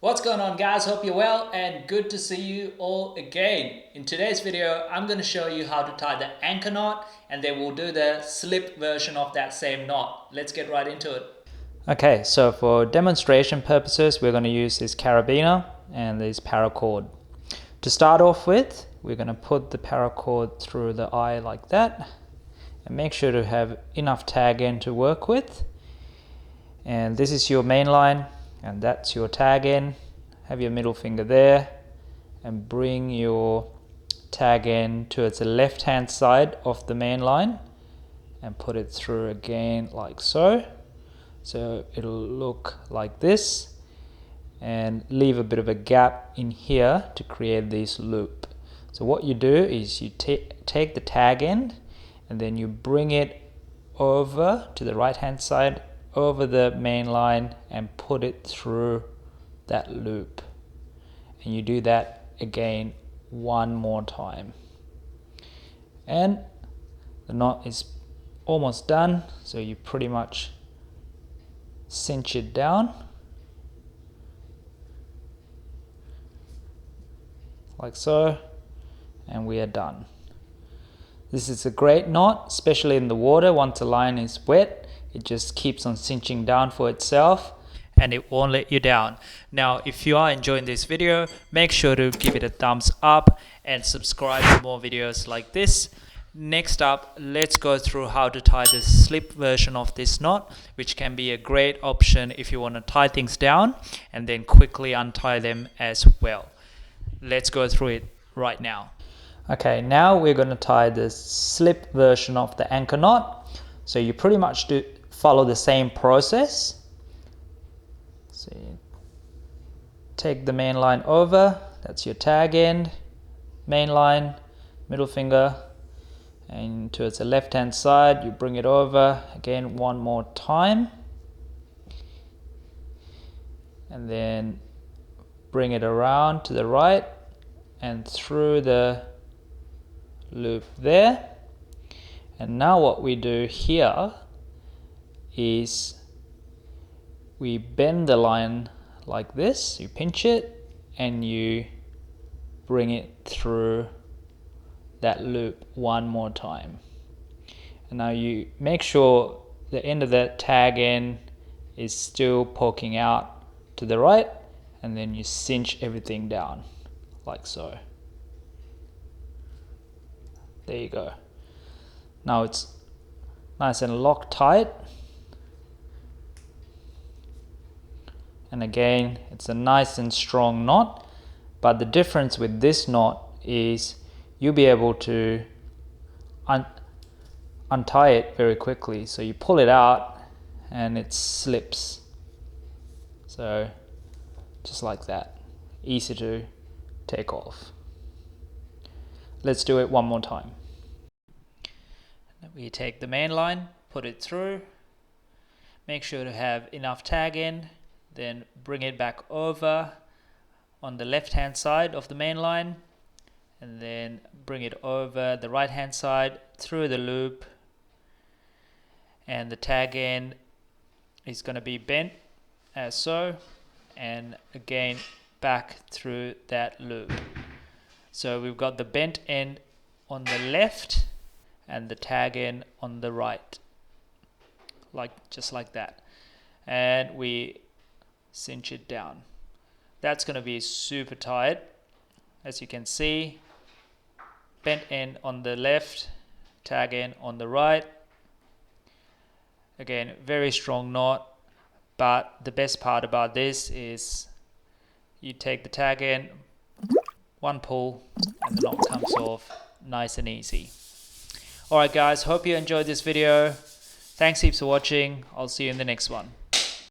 What's going on, guys? Hope you're well and good to see you all again. In today's video, I'm going to show you how to tie the anchor knot, and then we'll do the slip version of that same knot. Let's get right into it. Okay, so for demonstration purposes, we're going to use this carabiner and this paracord. To start off with, we're going to put the paracord through the eye like that, and make sure to have enough tag end to work with. And this is your main line, and that's your tag end. Have your middle finger there and bring your tag end towards the left hand side of the main line and put it through again like so. So it'll look like this, and leave a bit of a gap in here to create this loop. So what you do is you take the tag end and then you bring it over to the right hand side over the main line and put it through that loop, and you do that again one more time, and the knot is almost done. So you pretty much cinch it down like so, and we are done. This is a great knot, especially in the water. Once the line is wet, it just keeps on cinching down for itself and it won't let you down. Now, if you are enjoying this video, make sure to give it a thumbs up and subscribe for more videos like this. Next up, let's go through how to tie the slip version of this knot, which can be a great option if you want to tie things down and then quickly untie them as well. Let's go through it right now. Okay, now we're going to tie the slip version of the anchor knot. So you pretty much follow the same process. So you take the main line over, that's your tag end, main line, middle finger, and towards the left hand side you bring it over again one more time, and then bring it around to the right and through the loop there. And now what we do here is we bend the line like this. You pinch it and you bring it through that loop one more time. And now you make sure the end of that tag end is still poking out to the right, and then you cinch everything down like so. There you go. Now it's nice and locked tight, and again it's a nice and strong knot. But the difference with this knot is you'll be able to untie it very quickly. So you pull it out and it slips, so just like that, easy to take off. Let's do it one more time. We take the main line, put it through, make sure to have enough tag end, then bring it back over on the left hand side of the main line, and then bring it over the right hand side through the loop, and the tag end is going to be bent as so, and again back through that loop. So we've got the bent end on the left and the tag end on the right, just like that, and we cinch it down. That's going to be super tight, as you can see. Bent end on the left, tag end on the right. Again, very strong knot, but the best part about this is you take the tag end, one pull, and the knot comes off nice and easy. Alright guys, hope you enjoyed this video. Thanks heaps for watching. I'll see you in the next one.